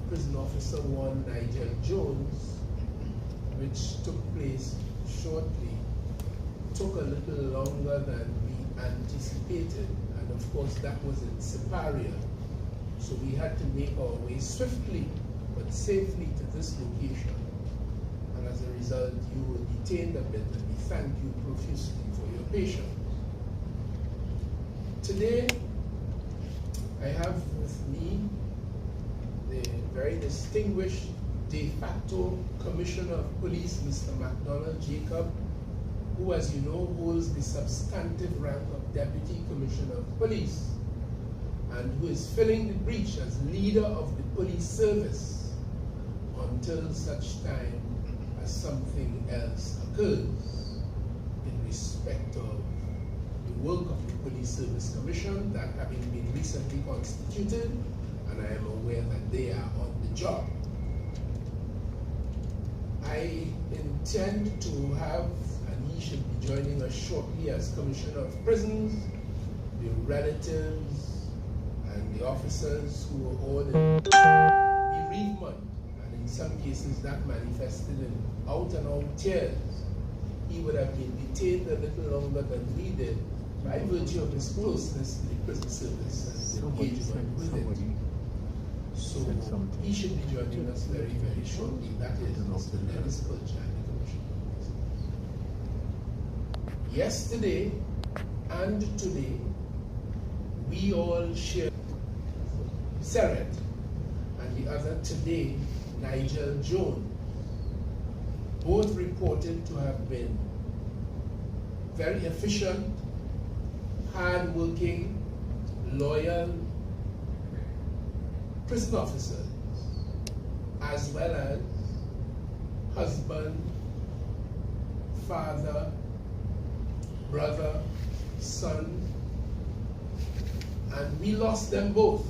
Prison Officer 1 Nigel Jones, which took place shortly, took a little longer than we anticipated, and of course that was in Siparia. So we had to make our way swiftly but safely to this location, and as a result you were detained a bit, and we thank you profusely for your patience. Today I have with me the very distinguished de facto Commissioner of Police, Mr. MacDonald Jacob, who, as you know, holds the substantive rank of Deputy Commissioner of Police, and who is filling the breach as leader of the police service until such time as something else occurs in respect of the work of the Police Service Commission, that having been recently constituted, and I am aware that they are on the job. I intend to have, and he should be joining us shortly as Commissioner of Prisons, the relatives and the officers who were all in bereavement, and in some cases that manifested in out and out tears. He would have been detained a little longer than we did by virtue of his closeness to the prison service and the engagement with it. So he should be joining us very, very shortly. That is Mr. Dennis Purchai, the Commissioner of Prisons. Yesterday and today, we all shared Seret, and the other today, Nigel Jones, both reported to have been very efficient, hard-working, loyal prison officers, as well as husband, father, brother, son, and we lost them both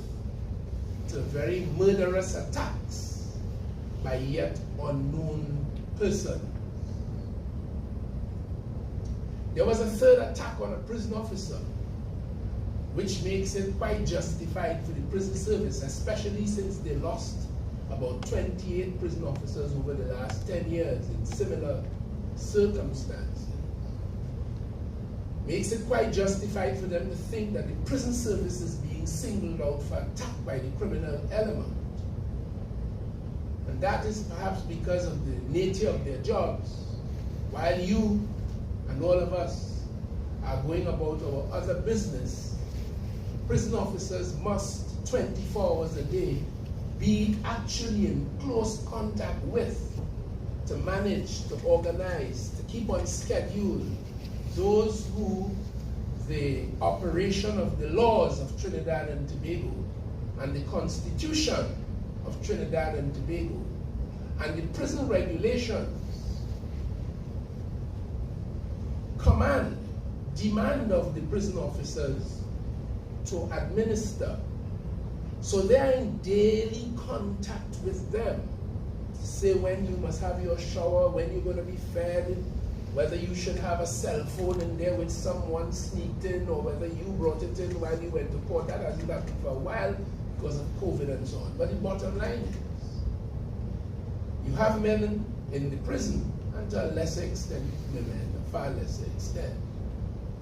to very murderous attacks by yet unknown persons. There was a third attack on a prison officer, which makes it quite justified for the prison service, especially since they lost about 28 prison officers over the last 10 years in similar circumstances. Makes it quite justified for them to think that the prison service is being singled out for attack by the criminal element. And that is perhaps because of the nature of their jobs. While you and all of us are going about our other business, prison officers must 24 hours a day be actually in close contact with, to manage, to organize, to keep on schedule those who the operation of the laws of Trinidad and Tobago and the Constitution of Trinidad and Tobago and the prison regulations demand of the prison officers to administer. So they're in daily contact with them to say when you must have your shower, when you're going to be fed, whether you should have a cell phone in there with someone sneaked in, or whether you brought it in while you went to court. That hasn't happened for a while because of COVID and so on. But the bottom line is, you have men in the prison, and to a lesser extent women, a far lesser extent,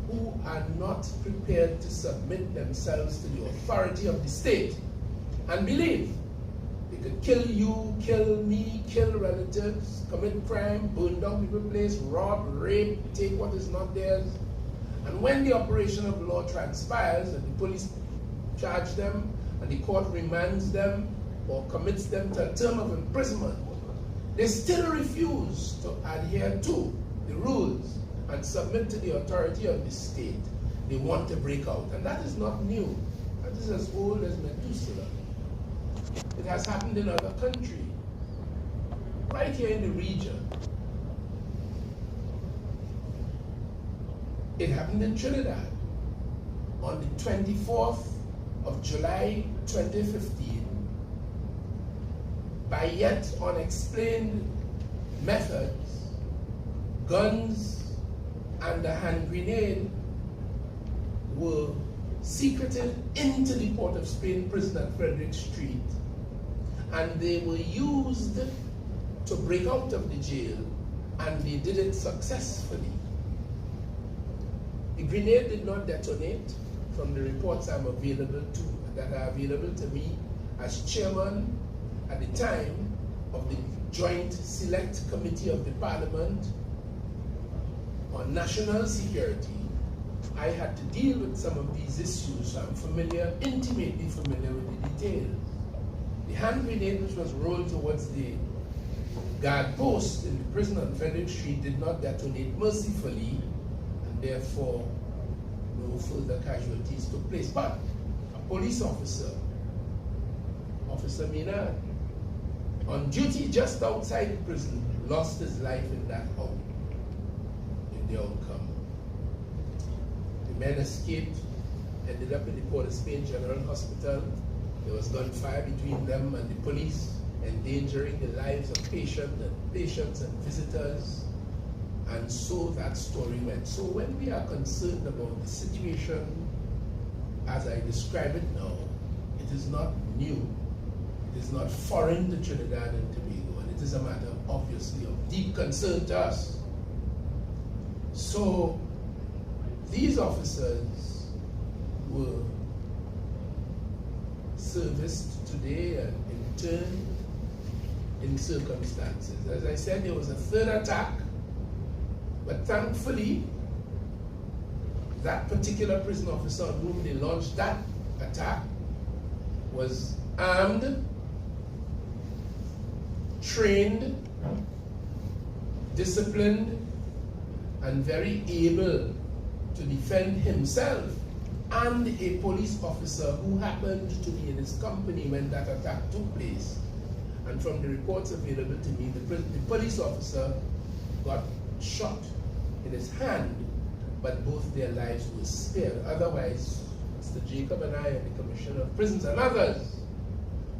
who are not prepared to submit themselves to the authority of the state and believe they could kill you, kill me, kill relatives, commit crime, burn down people's place, rob, rape, take what is not theirs. And when the operation of law transpires and the police charge them and the court remands them or commits them to a term of imprisonment, they still refuse to adhere to the rules and submit to the authority of the state. They want to break out. And that is not new. That is as old as Methuselah. It has happened in other countries, right here in the region. It happened in Trinidad on the 24th of July 2015 by yet unexplained methods. Guns and a hand grenade were secreted into the Port of Spain prison at Frederick Street, and they were used to break out of the jail, and they did it successfully. The grenade did not detonate from the reports that are available to me as chairman at the time of the Joint Select Committee of the Parliament on National Security. I had to deal with some of these issues, so I'm intimately familiar with the details. The hand grenade which was rolled towards the guard post in the prison on Frederick Street did not detonate mercifully, and therefore no further casualties took place. But a police officer, Officer Maynard, on duty just outside the prison, lost his life in that house, in the outcome. The men escaped, ended up in the Port of Spain General Hospital. There was gunfire between them and the police, endangering the lives of patients and visitors. And so that story went. So when we are concerned about the situation as I describe it now, it is not new. It is not foreign to Trinidad and Tobago, and it is a matter, obviously, of deep concern to us. So these officers were serviced today and interned in circumstances. As I said, there was a third attack, but thankfully, that particular prison officer on whom they launched that attack was armed, trained, disciplined, and very able to defend himself and a police officer who happened to be in his company when that attack took place. And from the reports available to me, the police officer got shot in his hand, but both their lives were spared. Otherwise, Mr. Jacob and I and the Commissioner of Prisons and others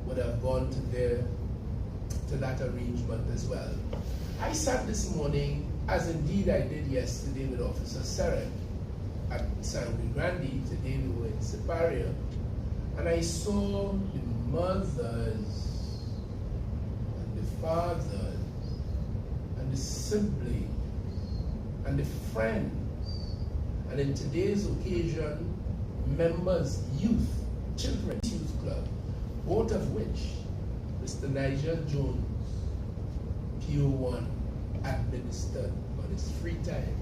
would have gone to that arrangement as well. I sat this morning, as indeed I did yesterday with Officer Seren at Sangre Grande. Today we were in Siparia, and I saw the mothers and the fathers and the siblings and the friends, and in today's occasion, members, youth, children's youth club, both of which Mr. Nigel Jones, PO1, administered on his free time.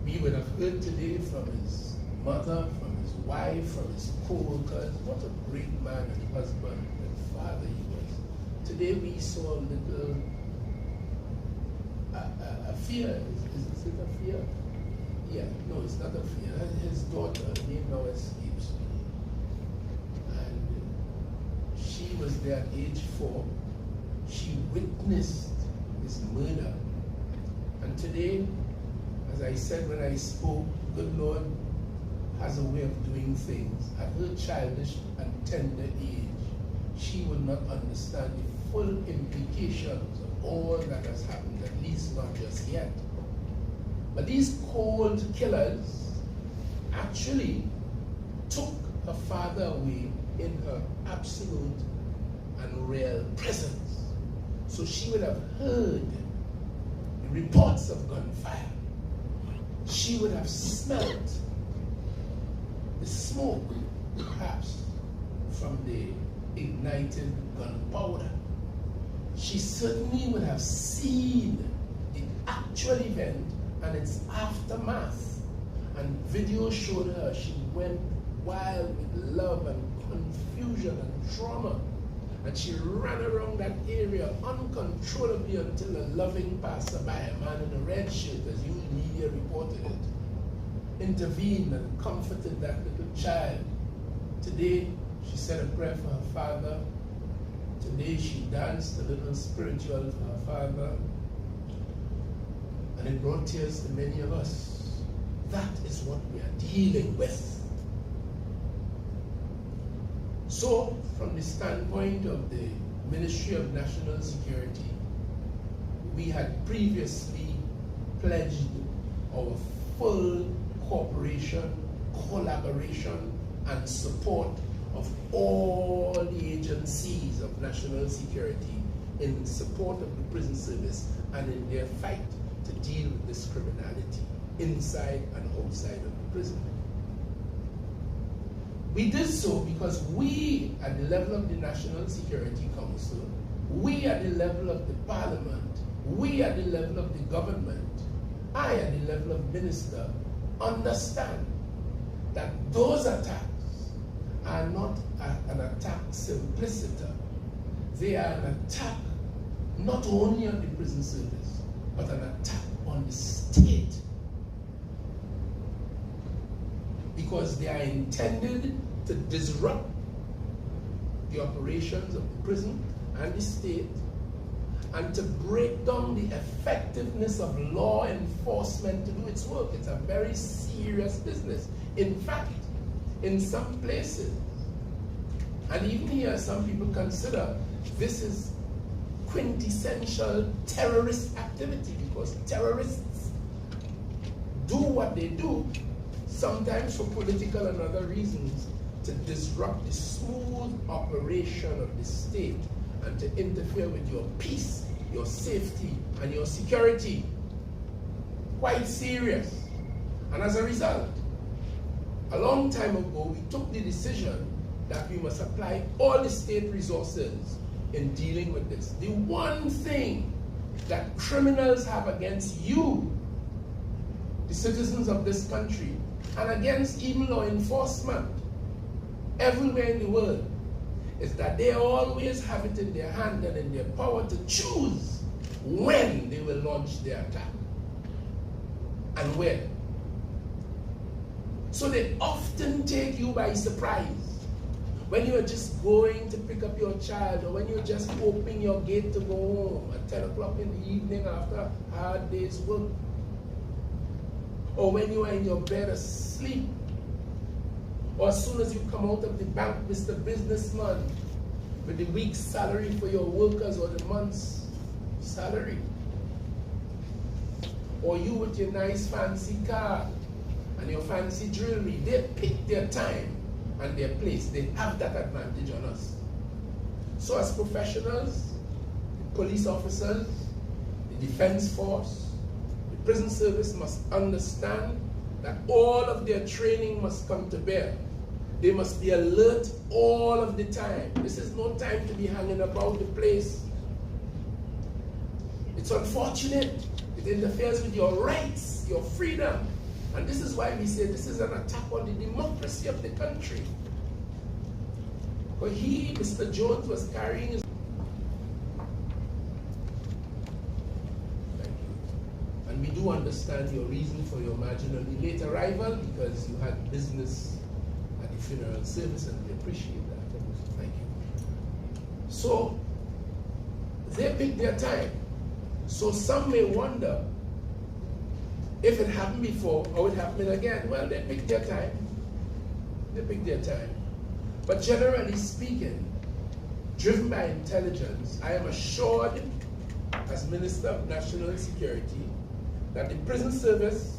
We would have heard today from his mother, from his wife, from his co-workers, what a great man and husband and father he was. Today we saw a little fear. Is it a fear? Yeah, no, it's not a fear. His daughter, her name now escapes me. And she was there at age 4. She witnessed his murder. And today, as I said when I spoke, good Lord has a way of doing things. At her childish and tender age, she would not understand the full implications of all that has happened, at least not just yet. But these cold killers actually took her father away in her absolute and real presence. So she would have heard the reports of gunfire. She would have smelt the smoke, perhaps, from the ignited gunpowder. She certainly would have seen the actual event and its aftermath. And video showed her she went wild with love and confusion and trauma. And she ran around that area uncontrollably until a loving passerby, a man in a red shirt, as you media reported it, intervened and comforted that little child. Today, she said a prayer for her father. Today, she danced a little spiritual for her father. And it brought tears to many of us. That is what we are dealing with. So, from the standpoint of the Ministry of National Security, we had previously pledged our full cooperation, collaboration, and support of all the agencies national security in support of the prison service and in their fight to deal with this criminality inside and outside of the prison. We did so because we, at the level of the National Security Council, we at the level of the Parliament, we at the level of the government, I at the level of minister, understand that those attacks are not an attack simpliciter. They are an attack not only on the prison service, but an attack on the state. Because they are intended to disrupt the operations of the prison and the state, and to break down the effectiveness of law enforcement to do its work. It's a very serious business. In fact, in some places, and even here, some people consider this is quintessential terrorist activity, because terrorists do what they do, sometimes for political and other reasons, to disrupt the smooth operation of the state and to interfere with your peace, your safety, and your security. Quite serious. And as a result, a long time ago, we took the decision that we must apply all the state resources in dealing with this. The one thing that criminals have against you, the citizens of this country, and against even law enforcement everywhere in the world, is that they always have it in their hand and in their power to choose when they will launch their attack and where. So they often take you by surprise. When you're just going to pick up your child, or when you're just opening your gate to go home at 10 o'clock in the evening after a hard day's work, or when you are in your bed asleep, or as soon as you come out of the bank, Mr. Businessman, with the week's salary for your workers or the month's salary, or you with your nice fancy car and your fancy jewelry, they pick their time and their place. They have that advantage on us. So as professionals, the police officers, the defense force, the prison service must understand that all of their training must come to bear. They must be alert all of the time. This is no time to be hanging about the place. It's unfortunate. It interferes with your rights, your freedom. And this is why we say this is an attack on the democracy of the country. But he, Mr. Jones, was carrying his... Thank you. And we do understand your reason for your marginally late arrival, because you had business at the funeral service, and we appreciate that. Thank you. So, they picked their time. So some may wonder, if it happened before, how it happened again. Well, they picked their time. They picked their time. But generally speaking, driven by intelligence, I am assured, as Minister of National Security, that the prison service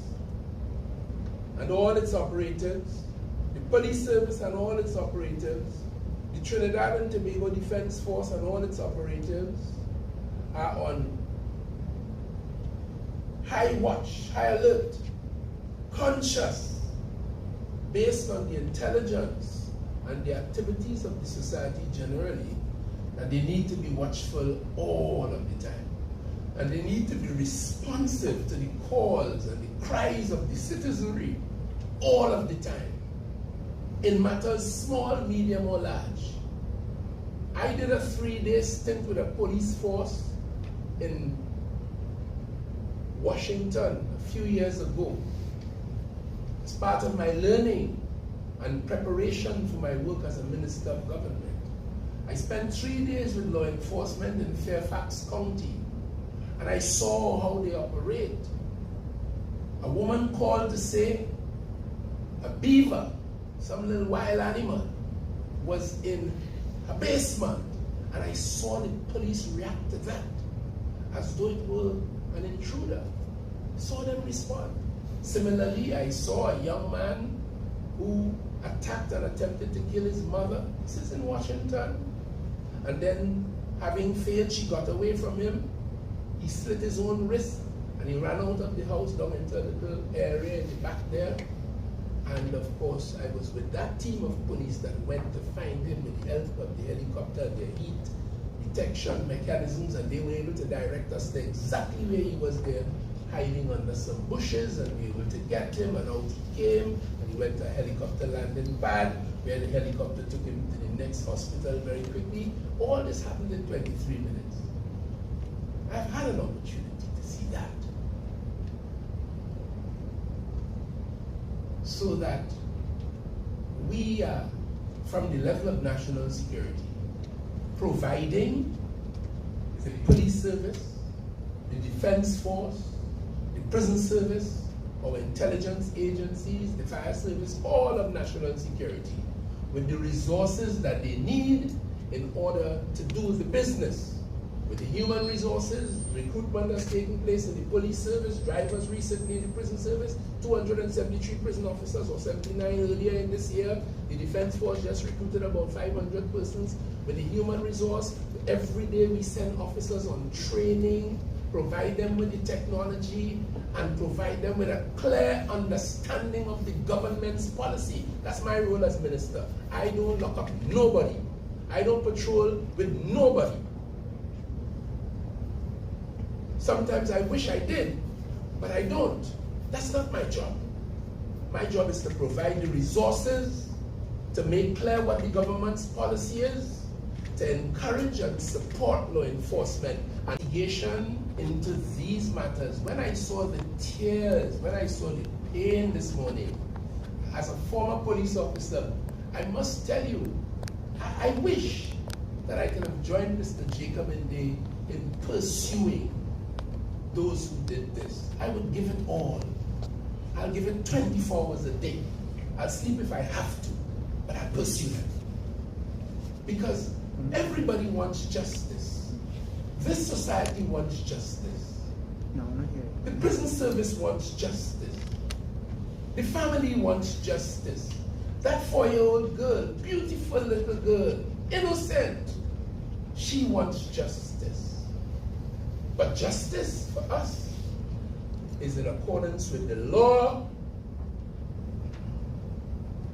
and all its operators, the police service and all its operators, the Trinidad and Tobago Defense Force and all its operators are on high watch, high alert, conscious, based on the intelligence and the activities of the society generally, that they need to be watchful all of the time. And they need to be responsive to the calls and the cries of the citizenry all of the time, in matters small, medium, or large. I did a 3-day stint with a police force in Washington a few years ago. As part of my learning and preparation for my work as a minister of government, I spent 3 days with law enforcement in Fairfax County, and I saw how they operate. A woman called to say a beaver, some little wild animal, was in a basement, and I saw the police react to that as though it were an intruder. I saw them respond. Similarly, I saw a young man who attacked and attempted to kill his mother. This is in Washington. And then, having failed, she got away from him. He slit his own wrist, and he ran out of the house down into a little area in the back there. And of course, I was with that team of police that went to find him with the help of the helicopter, their heat detection mechanisms, and they were able to direct us to exactly where he was there, hiding under some bushes, and we were able to get him, and out he came, and he went to a helicopter landing pad, where the helicopter took him to the next hospital very quickly. All this happened in 23 minutes. I've had an opportunity to see that. So that we are, from the level of national security, providing the police service, the defense force, the prison service, our intelligence agencies, the fire service, all of national security, with the resources that they need in order to do the business. With the human resources, recruitment that's taking place in the police service, drivers recently in the prison service, 273 prison officers, or 79 earlier in this year. The defense force just recruited about 500 persons. With the human resource, every day we send officers on training, provide them with the technology, and provide them with a clear understanding of the government's policy. That's my role as minister. I don't lock up nobody. I don't patrol with nobody. Sometimes I wish I did, but I don't. That's not my job. My job is to provide the resources, to make clear what the government's policy is, to encourage and support law enforcement and investigation into these matters. When I saw the tears, when I saw the pain this morning, as a former police officer, I must tell you, I wish that I could have joined Mr. Jacob in pursuing those who did this. I would give it all. I'll give it 24 hours a day. I'll sleep if I have to, but I'll pursue it. Because everybody wants justice. This society wants justice. No, not here. The prison service wants justice. The family wants justice. That 4-year-old girl, beautiful little girl, innocent, she wants justice. But justice for us is in accordance with the law,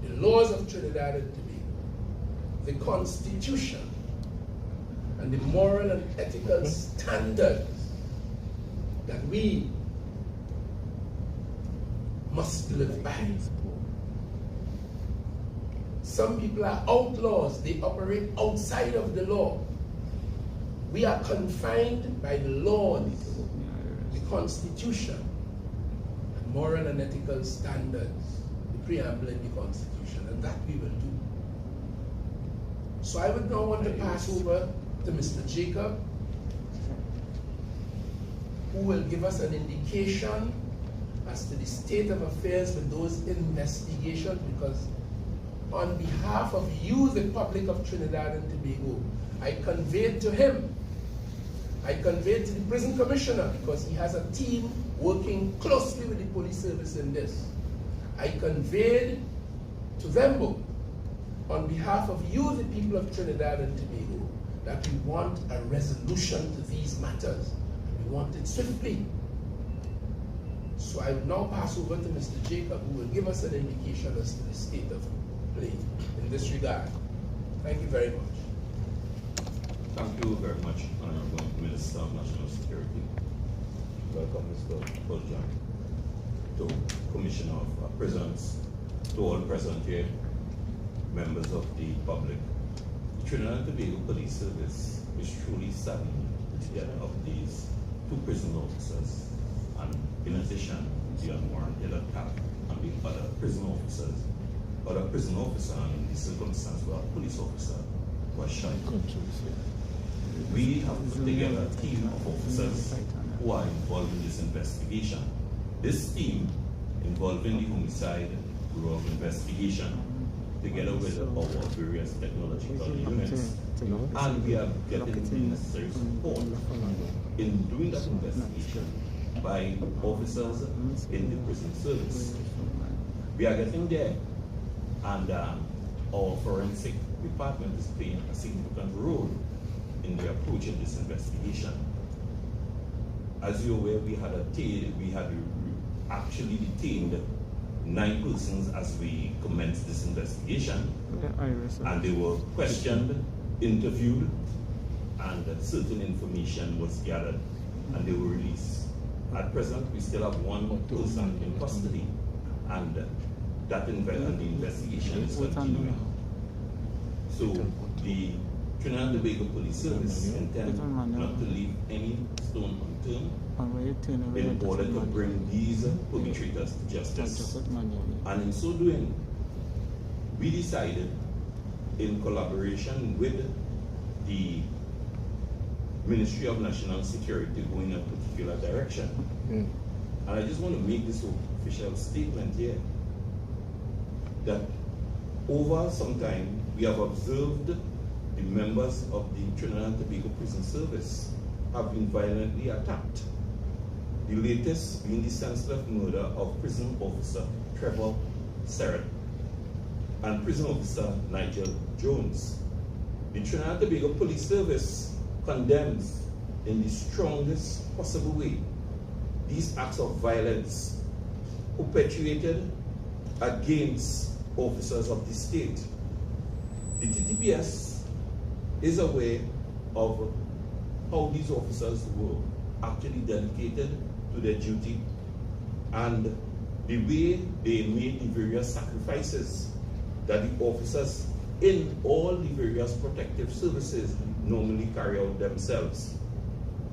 the laws of Trinidad and Tobago, the Constitution, and the moral and ethical standards that we must live by. Some people are outlaws, they operate outside of the law. We are confined by the laws, the Constitution, and moral and ethical standards, the preamble in the Constitution, and that we will do. So I would now want to pass over to Mr. Jacob, who will give us an indication as to the state of affairs with those investigations, because on behalf of you, the public of Trinidad and Tobago, I conveyed to him, I conveyed to the prison commissioner, because he has a team working closely with the police service in this. I conveyed to them both, on behalf of you, the people of Trinidad and Tobago, that we want a resolution to these matters. We want it swiftly. So I will now pass over to Mr. Jacob, who will give us an indication as to the state of play in this regard. Thank you very much. Thank you very much, Honorable Minister of National Security. Welcome, Mr. Fuljan, to Commissioner of Prisons, to all present here, members of the public. The Trinidad and Tobago Police Service is truly saddened with the death of these 2 prison officers, and in addition, the unwarranted attack on the other prison officers. Other prison officer, and in this circumstance, where a police officer was shot. We have put together a team of officers who are involved in this investigation. This team, involving the Homicide Bureau of Investigation, together with our various technological units, and we are getting the necessary support in doing that investigation by officers in the prison service. We are getting there, and our forensic department is playing a significant role approaching this investigation. As you're aware, we had actually detained 9 persons as we commenced this investigation, and they were questioned, interviewed, and certain information was gathered, and they were released. At present, we still have 1 person in custody, and the investigation is continuing. So the Trinidad and Tobago Police Service intends not to leave any stone unturned in order to bring these perpetrators to justice. And in so doing, we decided, in collaboration with the Ministry of National Security, go in a particular direction. And I just want to make this official statement here, that over some time we have observed the members of the Trinidad and Tobago Prison Service have been violently attacked. The latest being the senseless murder of prison officer Trevor Serrett and prison officer Nigel Jones. The Trinidad and Tobago Police Service condemns in the strongest possible way these acts of violence perpetuated against officers of the state. The TTPS is aware of how these officers were actually dedicated to their duty and the way they made the various sacrifices that the officers in all the various protective services normally carry out themselves.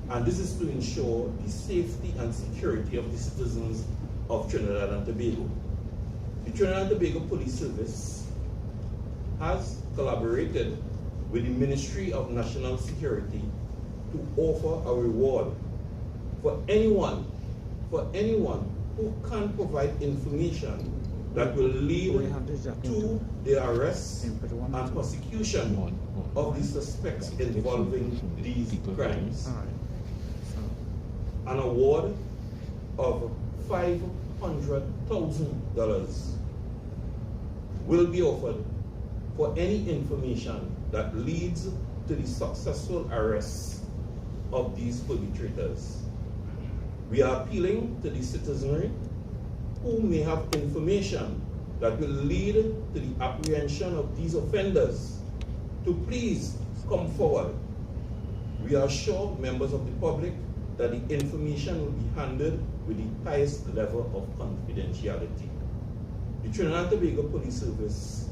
And this is to ensure the safety and security of the citizens of Trinidad and Tobago. The Trinidad and Tobago Police Service has collaborated with the Ministry of National Security to offer a reward for anyone who can provide information that will lead to the arrest and prosecution of the suspects involving these crimes. An award of $500,000 will be offered for any information that leads to the successful arrest of these perpetrators. We are appealing to the citizenry who may have information that will lead to the apprehension of these offenders to please come forward. We assure members of the public that the information will be handled with the highest level of confidentiality. The Trinidad and Tobago Police Service,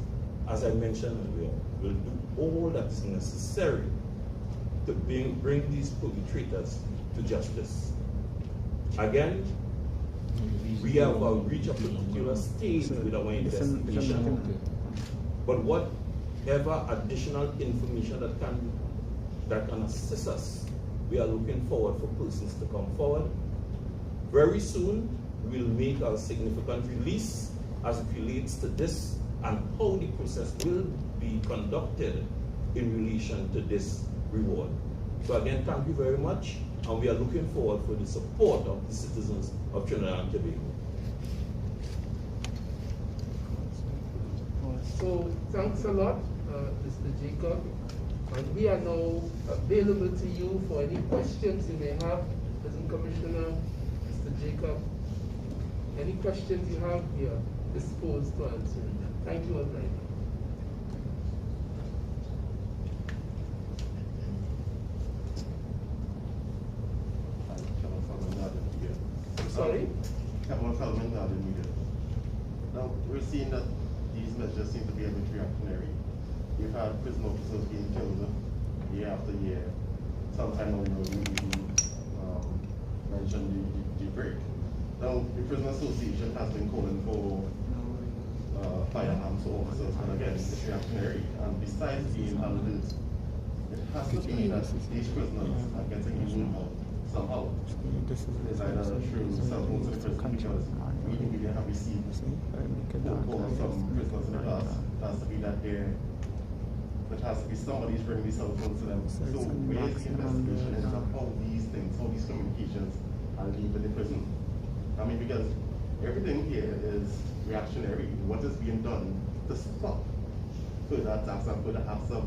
as I mentioned earlier, will do all that is necessary to bring these perpetrators to justice. Again, we have reached a particular stage with our investigation, but whatever additional information that can assist us, we are looking forward for persons to come forward. Very soon, we'll make a significant release as it relates to this and how the process will be conducted in relation to this reward. So again, thank you very much, and we are looking forward for the support of the citizens of Trinidad and Tobago. So thanks a lot, Mr. Jacob. And we are now available to you for any questions you may have. Prison Commissioner, Mr. Jacob, any questions you have, we are disposed to answering them. Thank you all very much. Sorry? Now, we're seeing that these measures seem to be a bit reactionary. You've had prison officers being killed year after year. Sometime ago, you mentioned the break. Now, the Prison Association has been calling for firearms for officers, and again, it's reactionary. And besides being handled, it has to be that these prisoners are getting involved somehow. It's either through cell phones in the prison, because we really have received phone calls from prisoners in the past. It has to be that there has to be somebody's bringing these cell phones to them. So where's the investigation into how these things, how these communications are leaving the prison? I mean, because everything here is reactionary. What is being done to stop further attacks and further acts of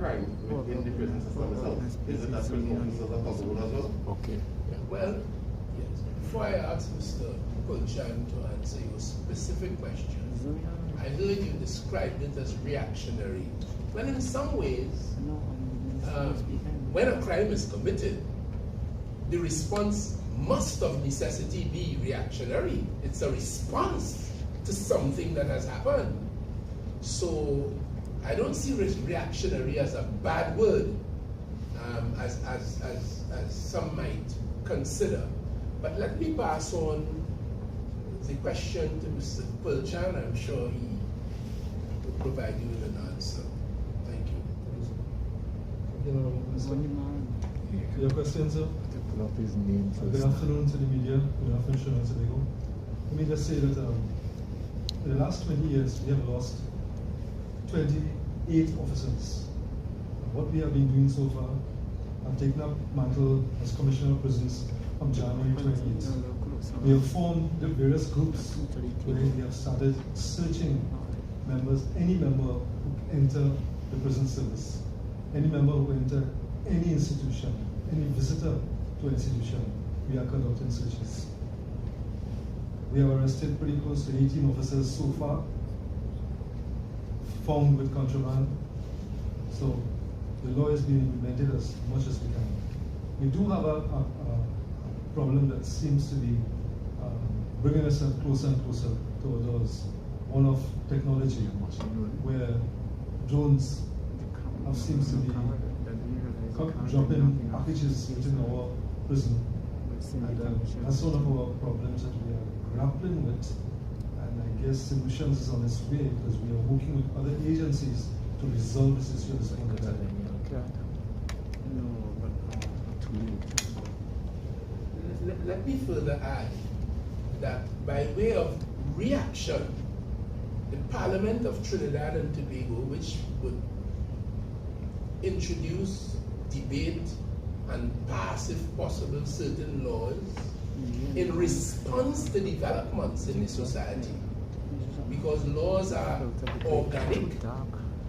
crime within the prison system itself. Is it that prison officers are culpable as well? Okay. Well, yes. Before I ask Mr. Kulchan to answer your specific question, I heard you describe it as reactionary. Well, in some ways, when a crime is committed, the response must of necessity be reactionary. It's a response to something that has happened. So I don't see reactionary as a bad word, as some might consider. But let me pass on the question to Mr. Kulchan. I'm sure he will provide you with an answer. Thank you. Your question, sir? Good afternoon to the media. Good afternoon, Shannon Senego. Let me just say that in the last 20 years, we have lost 28 officers. What we have been doing so far, I've taken up mantle as Commissioner of Prisons from January 28th. We have formed the various groups where we have started searching members, any member who enter the prison service, any member who enter any institution, any visitor to an institution, we are conducting searches. We have arrested pretty close to 18 officers so far, found with contraband. So the law is being implemented as much as we can. We do have a problem that seems to be bringing us closer and closer to our doors. One of technology, where drones seems to be dropping packages within our prison. And that's one of our problems that we are grappling with. And I guess solutions is on its way because we are working with other agencies to resolve this issue at this point in time. Let me further add that by way of reaction, the Parliament of Trinidad and Tobago, which would introduce, debate, and pass, if possible, certain laws in response to developments in the society. Because laws are organic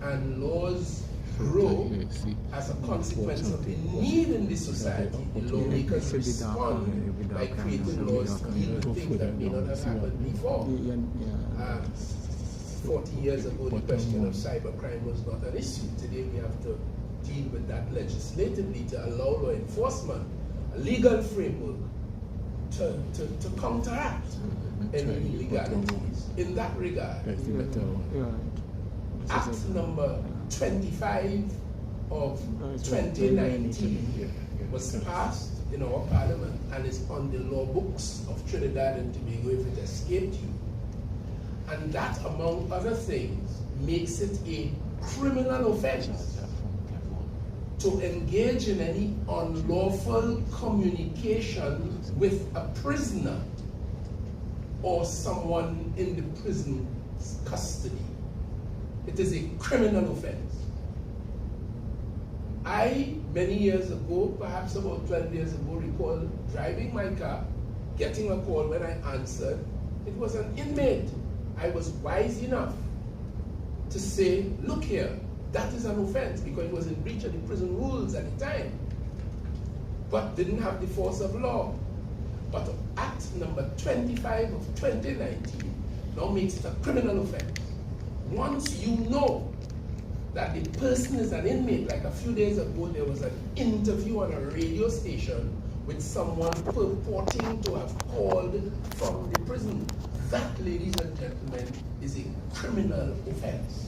and laws grow as a consequence of the need in the society. The lawmakers respond by creating laws to deal with things that may not have happened before. 40 years ago, the question of cybercrime was not an issue. Today, we have to deal with that legislatively to allow law enforcement, a legal framework to counteract any illegalities. In that regard, Act number 25 of 2019 was passed in our parliament and is on the law books of Trinidad and Tobago if it escaped you. And that, among other things, makes it a criminal offense to engage in any unlawful communication with a prisoner or someone in the prison's custody. It is a criminal offense. I, many years ago, perhaps about 12 years ago, recall driving my car, getting a call. When I answered, it was an inmate. I was wise enough to say, look here, that is an offense, because it was in breach of the prison rules at the time, but didn't have the force of law. But Act number 25 of 2019 now makes it a criminal offense. Once you know that the person is an inmate, like a few days ago there was an interview on a radio station with someone purporting to have called from the prison. That, ladies and gentlemen, is a criminal offense.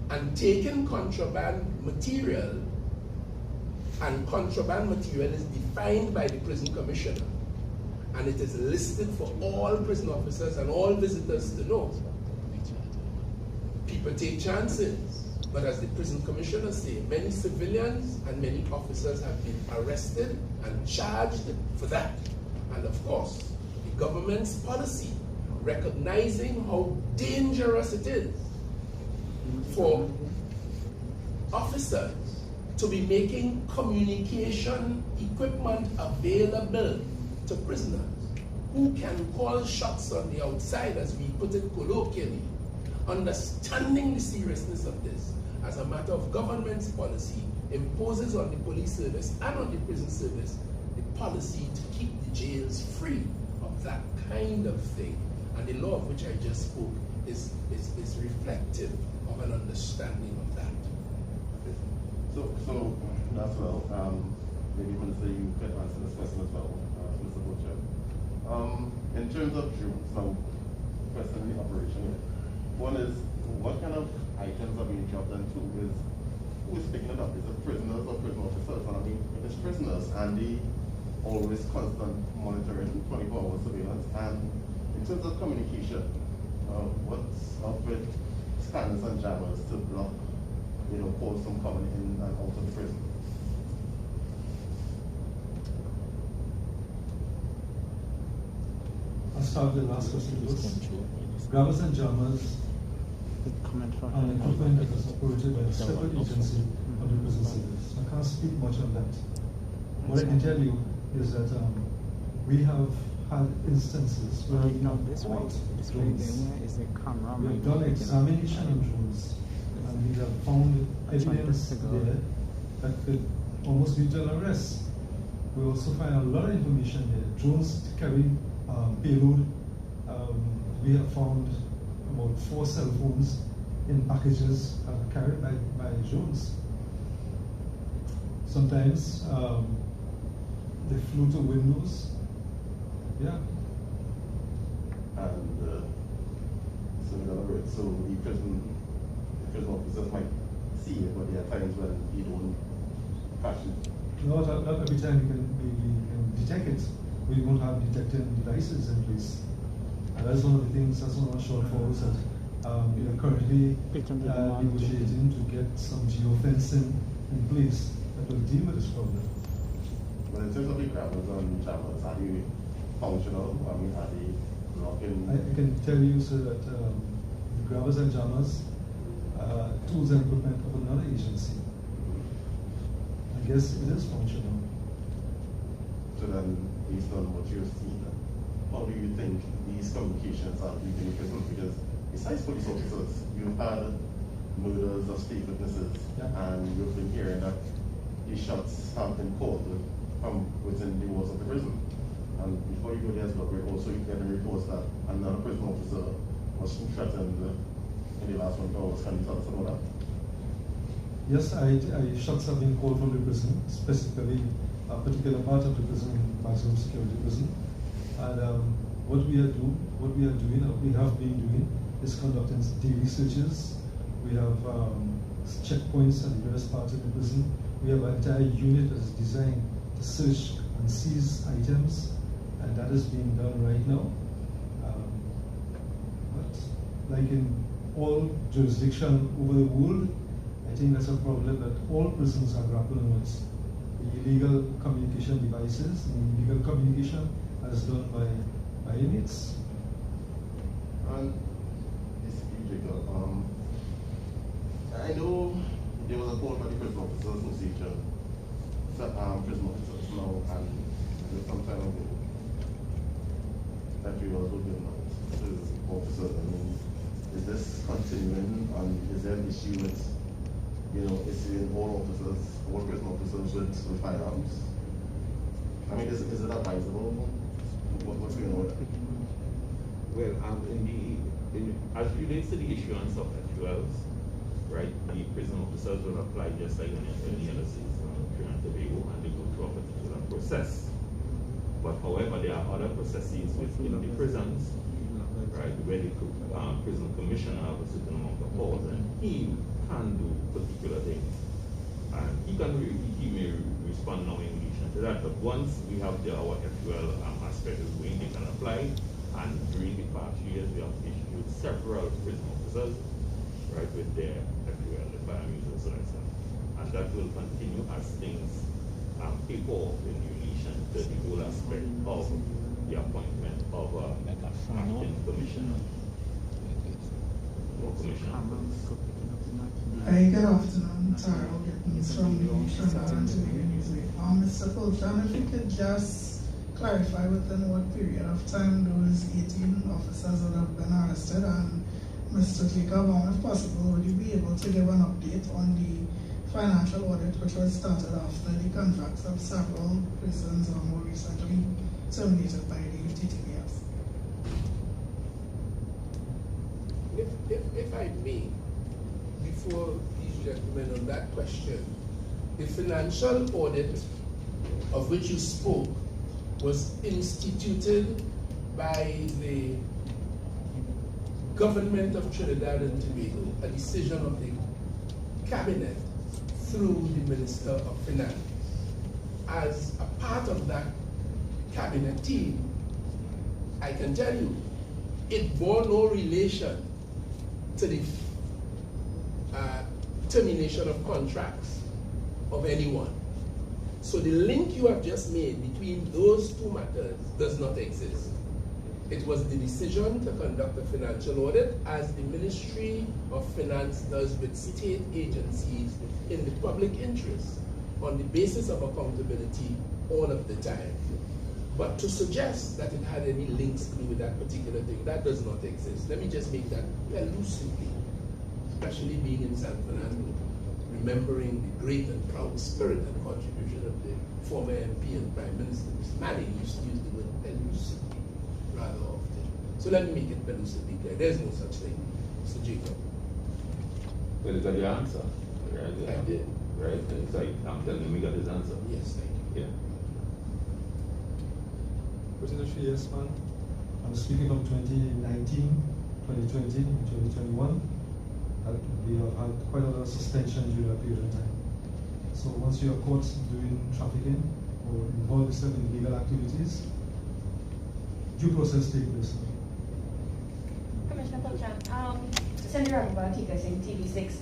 And taking contraband material, and contraband material is defined by the prison commissioner, and it is listed for all prison officers and all visitors to know. People take chances, but as the prison commissioner said, many civilians and many officers have been arrested and charged for that. And of course, the government's policy, recognizing how dangerous it is for officers to be making communication equipment available to prisoners who can call shots on the outside, as we put it colloquially, understanding the seriousness of this as a matter of government's policy, imposes on the police service and on the prison service the policy to keep the jails free of that kind of thing. And the law of which I just spoke is reflective of an understanding of that. So that's well. Maybe Minister, you could answer this question as well, Mr. Butcher. In terms of drones, now, question in the operation here. One is, what kind of items are being dropped into? Who is picking it up? Is it prisoners or prison officers? And I mean, if it's prisoners and the always constant monitoring, 24-hour surveillance, and in terms of communication, what's up with scanners and jammers to block, calls from coming in and out of the prison? I'll start with the last question first. Grabbers and jammers are an equipment that is operated by a separate agency of the prison service. I can't speak much on that. What I can tell you is that we have had instances where we have caught drones. We have done examination on drones, and we have found evidence there that could almost lead to an arrest. We also find a lot of information there. Drones carry payload. We have found about 4 cell phones in packages carried by drones. Sometimes they flew to windows. Yeah. And so in other words, so the prison officers might see it, but there are times when you don't catch it. No, not every time we can detect it. We don't have detecting devices in place. And that's one of the things, that's one of the shortfalls that we are currently negotiating to get some geofencing in place that will deal with this problem. But in terms of the grabbers and jammers, are they functional? I mean, are they blocking? I can tell you, sir, that the grabbers and jammers are tools and equipment of another agency. I guess it is functional. So then, based on what you've seen, how do you think these communications are leaving the prison? Because besides police officers, you've had murders of state witnesses, and you've been hearing that these shots have been called from within the walls of the prison. And before you go there, we're also getting reports that another prison officer was threatened in the last 1 hours. Can you tell us about that? Yes, shots have been called from the prison, specifically a particular part of the prison, National Security Prison. And what we have been doing, is conducting daily searches. We have checkpoints at the various parts of the prison. We have an entire unit that is designed to search and seize items, and that is being done right now. But like in all jurisdictions over the world, I think that's a problem that all prisons are grappling with. The illegal communication devices, the illegal communication that is done by inmates. And I know there was a call by the Prison Officers Association, prison officers now, and some time ago, that we were looking at to officers. I mean, is this continuing, and is there an issue with, issuing all prison officers with firearms? I mean, is it advisable? What's going on? Well, as it relates to the issuance of FULs, right, the prison officers will apply just like any other citizen of Trinidad and Tobago, and they go through a particular process. But however, there are other processes within the prisons, right, where the prison commissioner has a certain amount of powers, and he can do particular things. And he may respond now in relation to that, but once we have our FUL aspect of going, they can apply. And during the past years, we have issued several prison officers, right, with their FUL, the firearms license. And that will continue as things take off in relation to the whole aspect of the appointment of acting commissioner. Or commissioner. Hi, good afternoon. Tara Gittins from the Trinidad and Tobago Newsweek. Mr. Fulton, if you could just clarify within what period of time those 18 officers would have been arrested, and Mr. Jacob, if possible, would you be able to give an update on the financial audit which was started after the contracts of several prisons or more recently terminated by the TTPS? If I may, before these gentlemen on that question, the financial audit of which you spoke was instituted by the government of Trinidad and Tobago, a decision of the cabinet through the Minister of Finance. As a part of that cabinet team, I can tell you, it bore no relation to the termination of contracts of anyone. So the link you have just made between those two matters does not exist. It was the decision to conduct a financial audit, as the Ministry of Finance does with state agencies in the public interest, on the basis of accountability all of the time. But to suggest that it had any links to do with that particular thing, that does not exist. Let me just make that elusively, especially being in San Fernando, remembering the great and proud spirit and contribution of the former MP and Prime Minister. Mr. Manning used to use the word elusively rather often. So let me make it elusively clear. There's no such thing. Mr. Jacob. Well, you got your answer, right? I did. Right? It's like, I'm telling him we got his answer. Yes, thank you. Yeah. President, yes, man. I'm speaking from 2019, 2020, and 2021. We have had quite a lot of suspension during that period of time. So once you are caught doing trafficking or involved in illegal activities, due process takes place. Commissioner Polchan, Senator Article in TV6,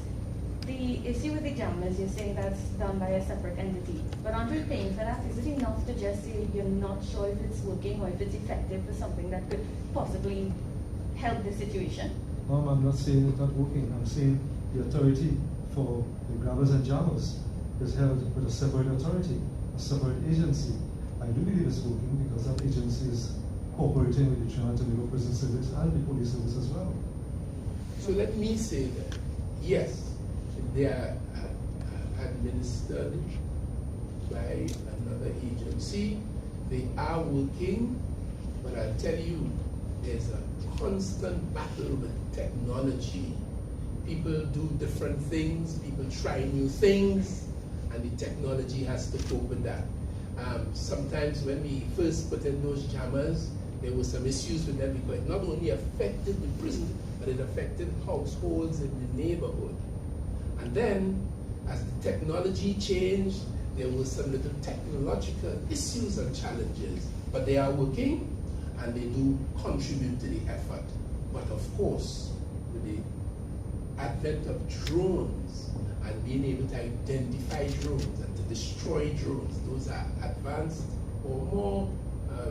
the issue with the examiners, you're saying that's done by a separate entity. But aren't we paying for that? Is it enough to just say you're not sure if it's working or if it's effective for something that could possibly help the situation? No, I'm not saying it's not working. I'm saying the authority for the grabbers and jammers is held with a separate authority, a separate agency. I do believe it's working because that agency is cooperating with the Trinidad and Tobago Prison Service and the police service as well. So let me say that, yes, they are administered by another agency. They are working, but I'll tell you, there's a constant battle with technology. People do different things, people try new things, and the technology has to cope with that. Sometimes when we first put in those jammers, there were some issues with them because it not only affected the prison, but it affected households in the neighborhood. And then, as the technology changed, there were some little technological issues and challenges, but they are working and they do contribute to the effort. But of course, with the advent of drones and being able to identify drones and to destroy drones, those are advanced or more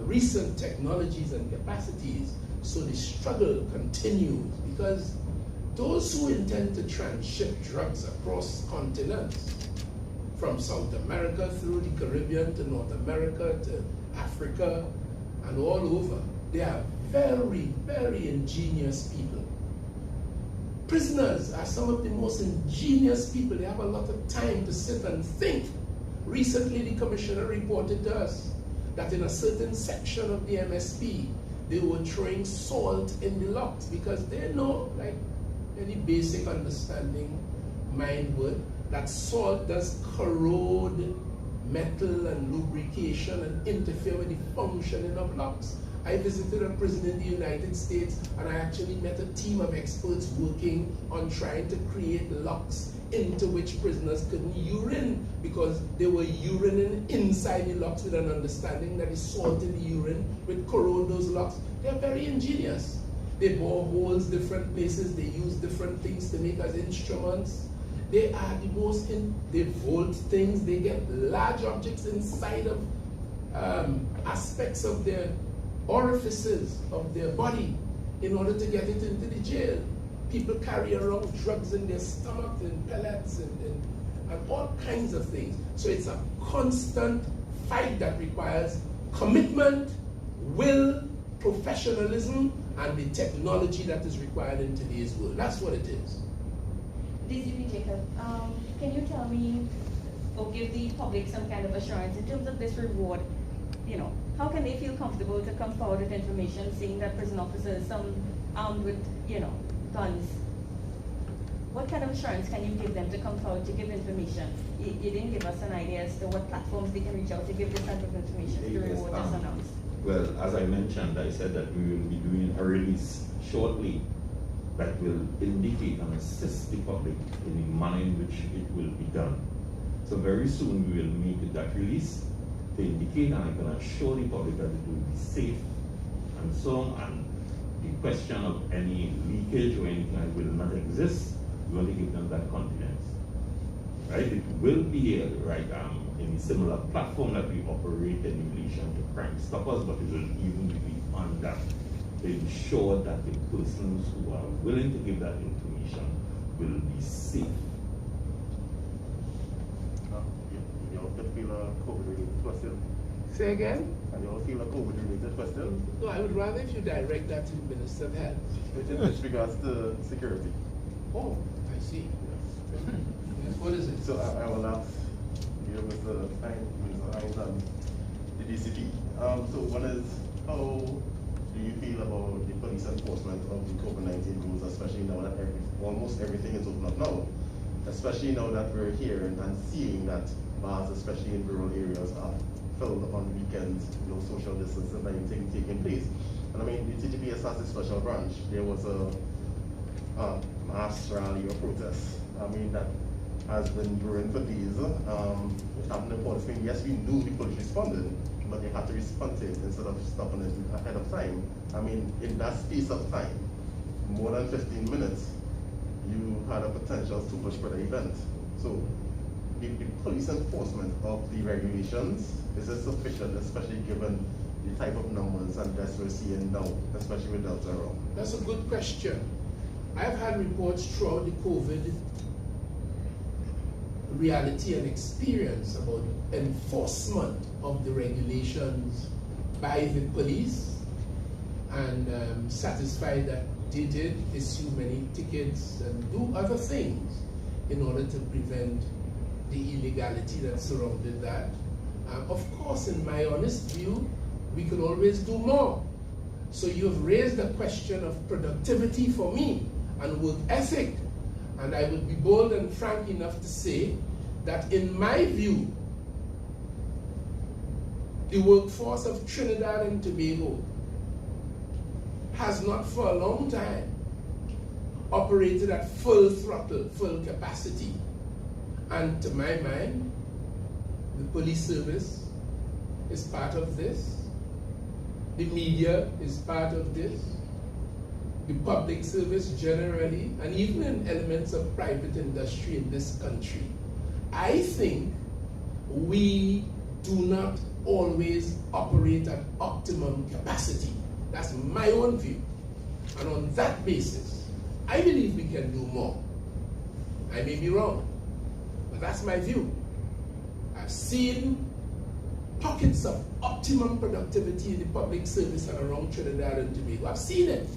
recent technologies and capacities. So the struggle continues because those who intend to transship drugs across continents, from South America through the Caribbean to North America to Africa and all over, they are very, very ingenious people. Prisoners are some of the most ingenious people. They have a lot of time to sit and think. Recently, the commissioner reported to us that in a certain section of the MSP, they were throwing salt in the locks because they know, like any basic understanding mind would, that salt does corrode metal and lubrication and interfere with the functioning of locks. I visited a prison in the United States and I actually met a team of experts working on trying to create locks into which prisoners couldn't urine because they were urinating inside the locks with an understanding that the salt in the urine would corrode those locks. They're very ingenious. They bore holes different places, they use different things to make as instruments. They are the most, they volt things, they get large objects inside of aspects of their orifices of their body in order to get it into the jail. People carry around drugs in their stomach and pellets and all kinds of things. So it's a constant fight that requires commitment, will, professionalism, and the technology that is required in today's world. That's what it is. DCP Jacob, can you tell me or give the public some kind of assurance in terms of this reward? You know, how can they feel comfortable to come forward with information, seeing that prison officers, some armed with, guns? What kind of assurance can you give them to come forward to give information? You didn't give us an idea as to what platforms they can reach out to give this type of information to the reward just announced. Well, as I mentioned, I said that we will be doing a release shortly that will indicate and assist the public in the manner in which it will be done. So very soon we will make that release to indicate, and I can assure the public that it will be safe and so on, and the question of any leakage or anything that will not exist, we want to give them that confidence. Right? It will be in a similar platform that we operate in relation to Crime Stoppers, but it will even be on that to ensure that the persons who are willing to give that information will be safe. You also feel a COVID-related question? Say again? And you also feel a COVID-related question? No, I would rather if you direct that to the Minister of Health. With regards to security. Oh, I see. Yes, what is it? So I will ask you, Mr. Hinds and the DCP. So one is, how do you feel about the police enforcement of the COVID-19 rules, especially now that almost everything is open up now? Especially now that we're hearing and seeing that bars, especially in rural areas, are filled on weekends, social distancing and everything taking place. And I mean, the TGPS has a special branch. There was a mass rally or protest. I mean, that has been brewing for days. It happened in Port of Spain. Yes, we knew the police responded, but they had to respond to it instead of stopping it ahead of time. I mean, in that space of time, more than 15 minutes, you had a potential to push for the event. So the police enforcement of the regulations, is it sufficient, especially given the type of numbers and deaths we're seeing now, especially with Delta around? That's a good question. I've had reports throughout the COVID reality and experience about enforcement of the regulations by the police, and satisfied that they did issue many tickets and do other things in order to prevent the illegality that surrounded that. Of course, in my honest view, we could always do more. So you've raised the question of productivity for me and work ethic. And I would be bold and frank enough to say that in my view, the workforce of Trinidad and Tobago has not for a long time operated at full throttle, full capacity. And to my mind, the police service is part of this. The media is part of this. The public service generally, and even in elements of private industry in this country. I think we do not always operate at optimum capacity. That's my own view. And on that basis, I believe we can do more. I may be wrong, but that's my view. I've seen pockets of optimum productivity in the public service and around Trinidad and Tobago. I've seen it.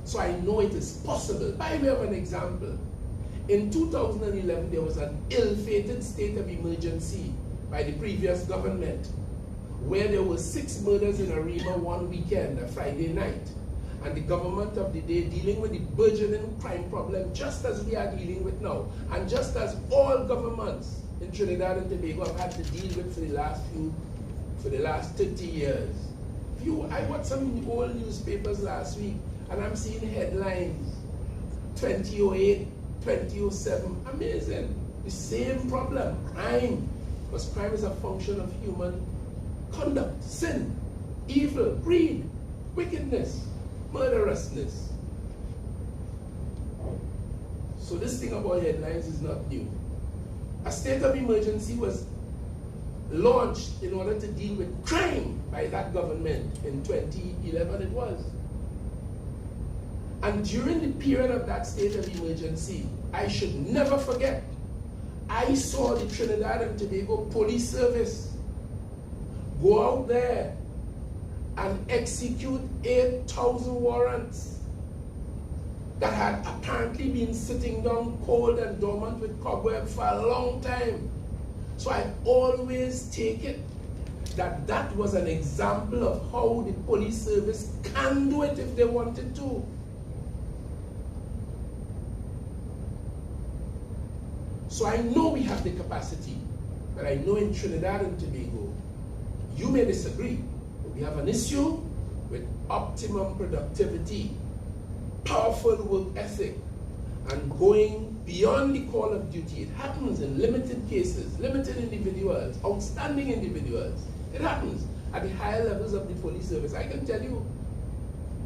So I know it is possible. By way of an example, in 2011, there was an ill-fated state of emergency by the previous government, where there were 6 murders in Arima one weekend, a Friday night. And the government of the day dealing with the burgeoning crime problem just as we are dealing with now, and just as all governments in Trinidad and Tobago have had to deal with for the last 30 years. I watched some old newspapers last week, and I'm seeing headlines, 2008, 2007, amazing. The same problem, crime, because crime is a function of human conduct, sin, evil, greed, wickedness, murderousness. So this thing about headlines is not new. A state of emergency was launched in order to deal with crime by that government in 2011 it was. And during the period of that state of emergency, I should never forget, I saw the Trinidad and Tobago Police Service go out there and execute 8,000 warrants that had apparently been sitting down cold and dormant with cobweb for a long time. So I always take it that that was an example of how the police service can do it if they wanted to. So I know we have the capacity, but I know in Trinidad and Tobago, you may disagree, but we have an issue with optimum productivity, powerful work ethic, and going beyond the call of duty. It happens in limited cases, limited individuals, outstanding individuals. It happens at the higher levels of the police service. I can tell you,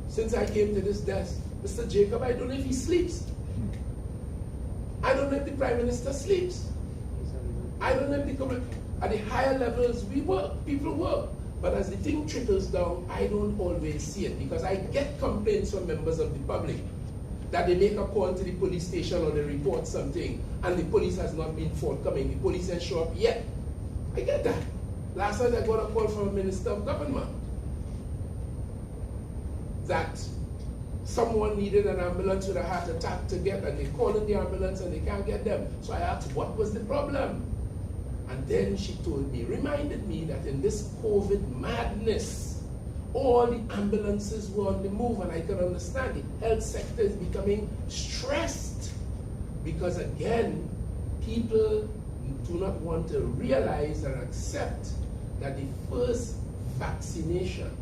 since I came to this desk, Mr. Jacob, I don't know if he sleeps. I don't know if the Prime Minister sleeps. I don't know if at the higher levels we work, people work. But as the thing trickles down, I don't always see it, because I get complaints from members of the public that they make a call to the police station or they report something and the police has not been forthcoming. The police hasn't shown up yet. I get that. Last night I got a call from a minister of government that someone needed an ambulance with a heart attack to get, and they call in the ambulance and they can't get them. So I asked, what was the problem? And then she told me, reminded me that in this COVID madness, all the ambulances were on the move, and I can understand the health sector is becoming stressed because, again, people do not want to realize and accept that the first vaccination,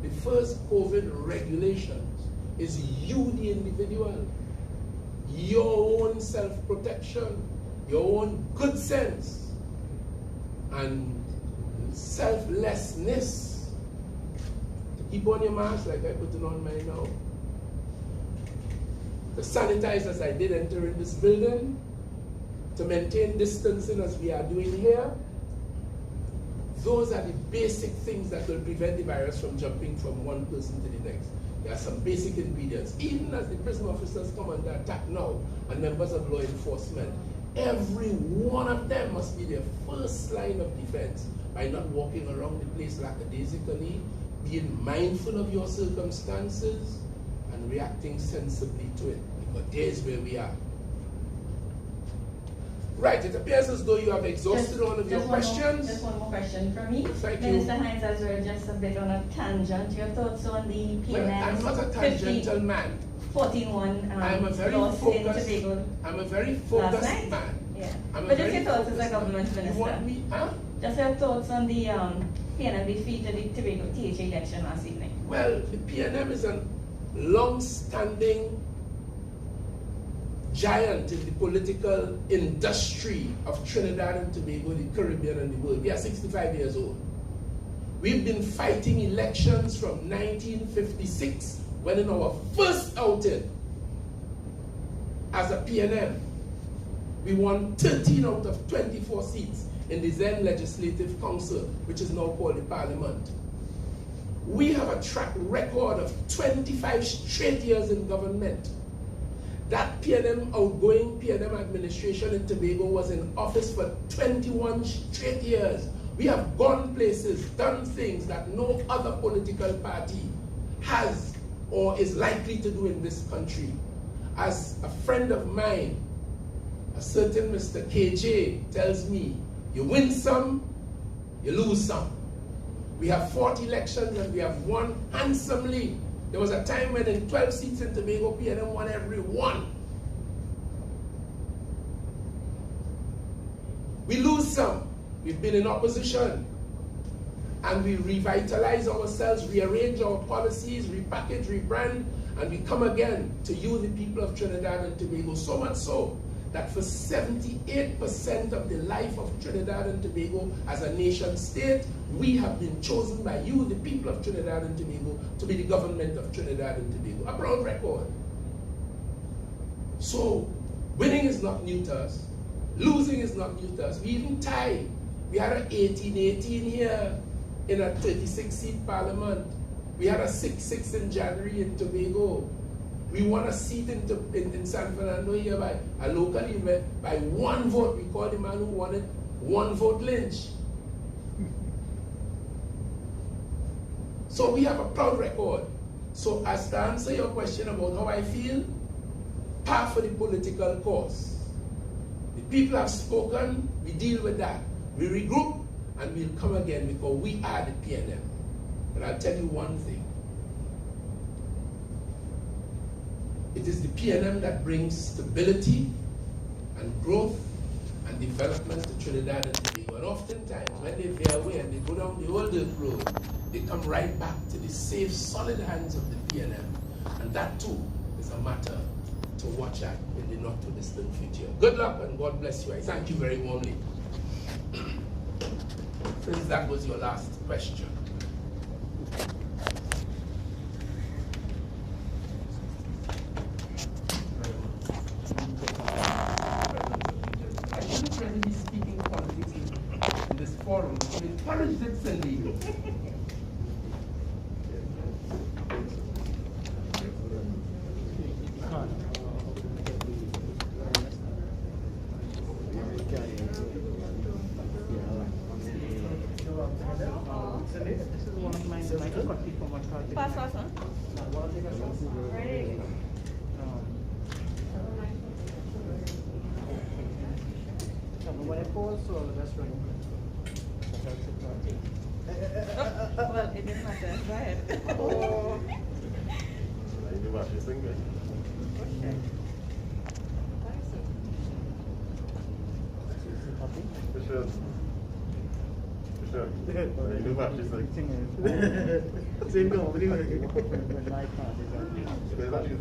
the first COVID regulations is you, the individual, your own self-protection, your own good sense, and selflessness. To keep on your mask like I put it on mine now. To sanitize as I did enter in this building. To maintain distancing as we are doing here. Those are the basic things that will prevent the virus from jumping from one person to the next. There are some basic ingredients. Even as the prison officers come under attack now, and members of law enforcement, every one of them must be their first line of defense by not walking around the place lackadaisically, being mindful of your circumstances, and reacting sensibly to it. Because there's where we are. Right, it appears as though you have exhausted all of your questions. Just one more question from me. Thank you. Minister Hinds, as we're just a bit on a tangent, your thoughts on the PNM? Well, I'm not a tangential man. 14-1 I'm a very loss in Tobago. I'm a very focused Last night? man. Yeah. I'm But just your thoughts as a government man. minister. You want me, huh? Just your thoughts on the PNM defeat of the Tobago THA election last evening. Well, the PNM is a long-standing giant in the political industry of Trinidad and Tobago, the Caribbean, and the world. We are 65 years old. We've been fighting elections from 1956, when in our first outing as a PNM, we won 13 out of 24 seats in the then Legislative Council, which is now called the Parliament. We have a track record of 25 straight years in government. That PNM, outgoing PNM administration in Tobago was in office for 21 straight years. We have gone places, done things that no other political party has or is likely to do in this country. As a friend of mine, a certain Mr. KJ tells me, you win some, you lose some. We have fought elections and we have won handsomely. There was a time when in 12 seats in Tobago, PNM won every one. We lose some. We've been in opposition. And we revitalize ourselves, rearrange our policies, repackage, rebrand, and we come again to you, the people of Trinidad and Tobago. So much so that for 78% of the life of Trinidad and Tobago as a nation state, we have been chosen by you, the people of Trinidad and Tobago, to be the government of Trinidad and Tobago. A proud record. So, winning is not new to us. Losing is not new to us. We even tied. We had an 18-18 here in a 36-seat parliament. We had a 6-6 in January in Tobago. We won a seat in San Fernando here by a local event by one vote. We called the man who won it one vote Lynch. So we have a proud record. So as to answer your question about how I feel, par for the political cause. The people have spoken, we deal with that. We regroup and we'll come again because we are the PNM. But I'll tell you one thing. It is the PNM that brings stability and growth and development to Trinidad and Tobago. And oftentimes, when they veer away and they go down the old dirt road, they come right back to the safe, solid hands of the PNM. And that too is a matter to watch at in the not too distant future. Good luck and God bless you. I thank you very warmly. Since that was your last question. I shouldn't really be speaking politics in this forum. I encourage it, Cindy. This is one of mine. I can copy from my card. Pass, huh? Ready? When I call, so that's right. Well, it didn't matter. Go ahead. Oh. You watch this thing, Okay. For sure. For sure. You watch this thing. Same company. There's actually